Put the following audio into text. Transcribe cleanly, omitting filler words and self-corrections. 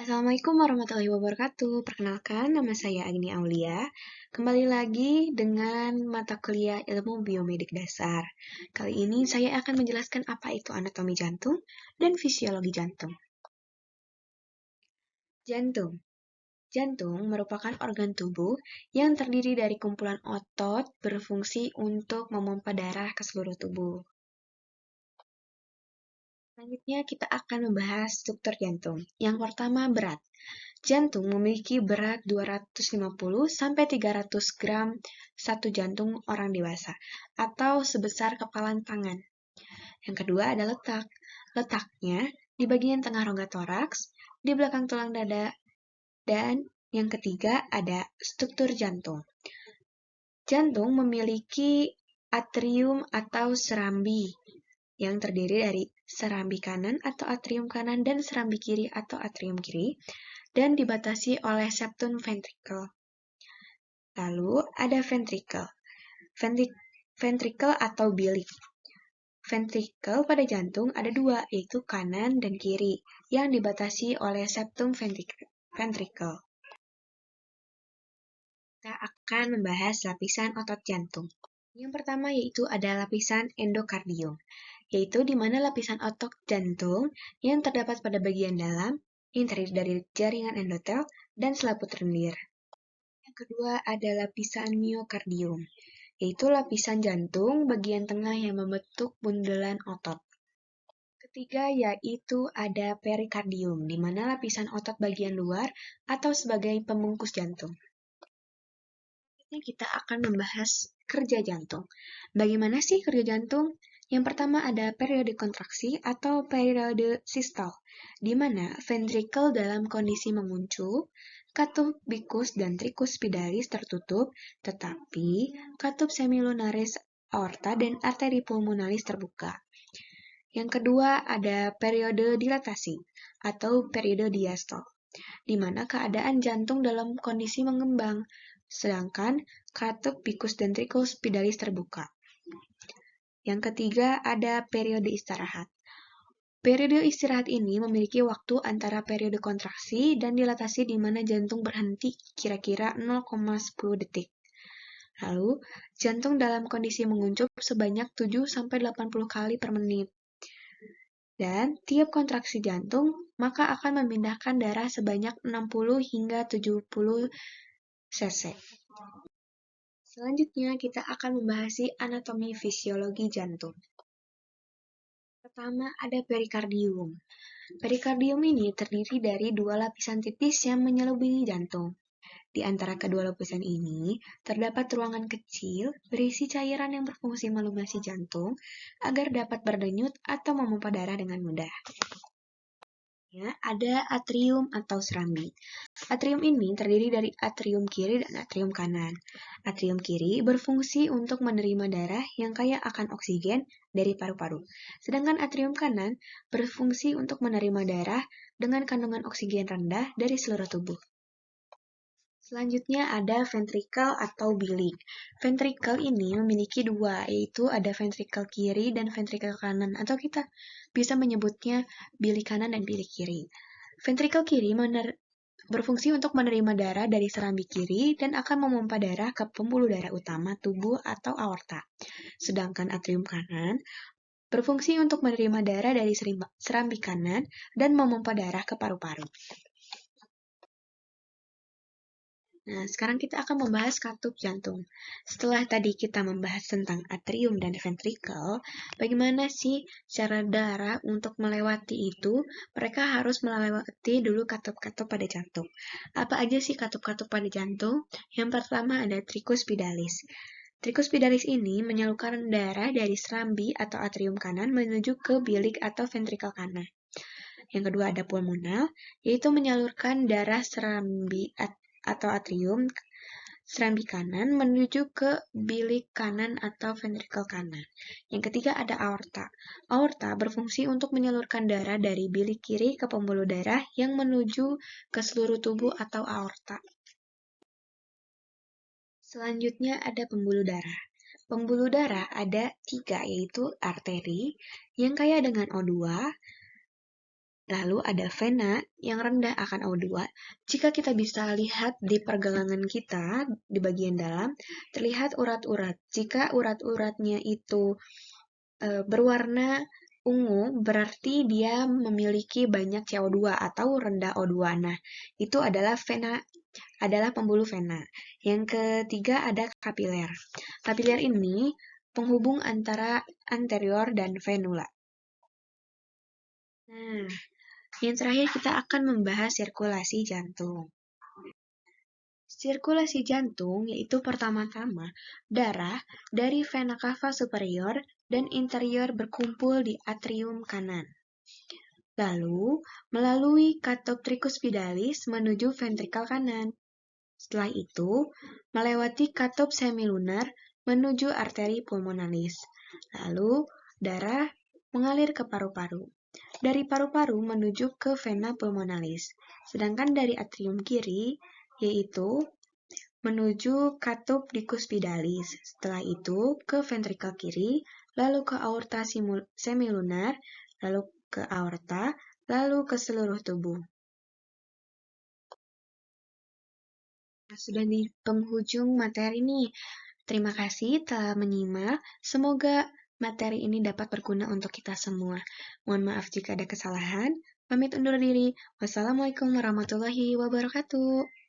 Assalamualaikum warahmatullahi wabarakatuh. Perkenalkan, nama saya Agni Aulia. Kembali lagi dengan mata kuliah Ilmu Biomedik Dasar. Kali ini saya akan menjelaskan apa itu anatomi jantung dan fisiologi jantung. Jantung. Jantung merupakan organ tubuh yang terdiri dari kumpulan otot berfungsi untuk memompa darah ke seluruh tubuh. Selanjutnya kita akan membahas struktur jantung. Yang pertama, berat. Jantung memiliki berat 250 sampai 300 gram satu jantung orang dewasa atau sebesar kepalan tangan. Yang kedua ada letak. Letaknya di bagian tengah rongga toraks, di belakang tulang dada, dan yang ketiga ada struktur jantung. Jantung memiliki atrium atau serambi yang terdiri dari serambi kanan atau atrium kanan dan serambi kiri atau atrium kiri, dan dibatasi oleh septum ventricle. Lalu ada ventricle. Ventricle atau bilik. Ventricle pada jantung ada dua, yaitu kanan dan kiri, yang dibatasi oleh septum ventricle. Kita akan membahas lapisan otot jantung. Yang pertama yaitu ada lapisan endokardium, yaitu di mana lapisan otot jantung yang terdapat pada bagian dalam yang terdiri dari jaringan endotel dan selaput lendir. Yang kedua ada lapisan miokardium, yaitu lapisan jantung bagian tengah yang membentuk bundelan otot. Ketiga yaitu ada perikardium, di mana lapisan otot bagian luar atau sebagai pembungkus jantung. Kita akan membahas kerja jantung. Bagaimana sih kerja jantung? Yang pertama ada periode kontraksi atau periode sistol, di mana ventricle dalam kondisi menguncup, katup bikus dan tricus spidalis tertutup, tetapi katup semilunaris aorta dan arteri pulmonalis terbuka. Yang kedua ada periode dilatasi atau periode diastol, di mana keadaan jantung dalam kondisi mengembang, sedangkan katup bikus dan tricus spidalis terbuka. Yang ketiga ada periode istirahat. Periode istirahat ini memiliki waktu antara periode kontraksi dan dilatasi di mana jantung berhenti kira-kira 0,10 detik. Lalu, jantung dalam kondisi menguncup sebanyak 7-80 kali per menit. Dan tiap kontraksi jantung maka akan memindahkan darah sebanyak 60 hingga 70 cc. Selanjutnya kita akan membahas anatomi fisiologi jantung. Pertama ada perikardium. Perikardium ini terdiri dari dua lapisan tipis yang menyelubungi jantung. Di antara kedua lapisan ini, terdapat ruangan kecil berisi cairan yang berfungsi melumasi jantung agar dapat berdenyut atau memompa darah dengan mudah. Ada atrium atau serambi. Atrium ini terdiri dari atrium kiri dan atrium kanan. Atrium kiri berfungsi untuk menerima darah yang kaya akan oksigen dari paru-paru, sedangkan atrium kanan berfungsi untuk menerima darah dengan kandungan oksigen rendah dari seluruh tubuh. Selanjutnya ada ventricle atau bilik. Ventricle ini memiliki dua, yaitu ada ventricle kiri dan ventricle kanan, atau kita bisa menyebutnya bilik kanan dan bilik kiri. Ventricle kiri berfungsi untuk menerima darah dari serambi kiri dan akan memompa darah ke pembuluh darah utama tubuh atau aorta. Sedangkan atrium kanan berfungsi untuk menerima darah dari serambi kanan dan memompa darah ke paru-paru. Nah, sekarang kita akan membahas katup jantung. Setelah tadi kita membahas tentang atrium dan ventricle, bagaimana sih cara darah untuk melewati itu? Mereka harus melewati dulu katup-katup pada jantung. Apa aja sih katup-katup pada jantung? Yang pertama ada tricus spidalis. Tricus spidalis ini menyalurkan darah dari serambi atau atrium kanan menuju ke bilik atau ventricle kanan. Yang kedua ada pulmonal, yaitu menyalurkan darah serambi atau atrium serambi kanan menuju ke bilik kanan atau ventricle kanan. Yang ketiga ada aorta. Aorta berfungsi untuk menyalurkan darah dari bilik kiri ke pembuluh darah yang menuju ke seluruh tubuh atau aorta. Selanjutnya ada pembuluh darah. Pembuluh darah ada 3, yaitu arteri yang kaya dengan O2, Lalu ada vena yang rendah akan O2. Jika kita bisa lihat di pergelangan kita di bagian dalam, terlihat urat-urat. Jika urat-uratnya itu berwarna ungu, berarti dia memiliki banyak CO2 atau rendah O2. Nah, itu adalah vena, adalah pembuluh vena. Yang ketiga ada kapiler. Kapiler ini penghubung antara anterior dan venula. Nah, yang terakhir kita akan membahas sirkulasi jantung. Sirkulasi jantung yaitu pertama-tama darah dari vena cava superior dan interior berkumpul di atrium kanan. Lalu, melalui katup tricuspidalis menuju ventrikel kanan. Setelah itu, melewati katup semilunar menuju arteri pulmonalis. Lalu, darah mengalir ke paru-paru. Dari paru-paru menuju ke vena pulmonalis. Sedangkan dari atrium kiri, yaitu menuju katup dicuspidalis. Setelah itu, ke ventrikel kiri, lalu ke aorta semilunar, lalu ke aorta, lalu ke seluruh tubuh. Sudah di penghujung materi nih. Terima kasih telah menyimak. Semoga materi ini dapat berguna untuk kita semua. Mohon maaf jika ada kesalahan. Pamit undur diri. Wassalamualaikum warahmatullahi wabarakatuh.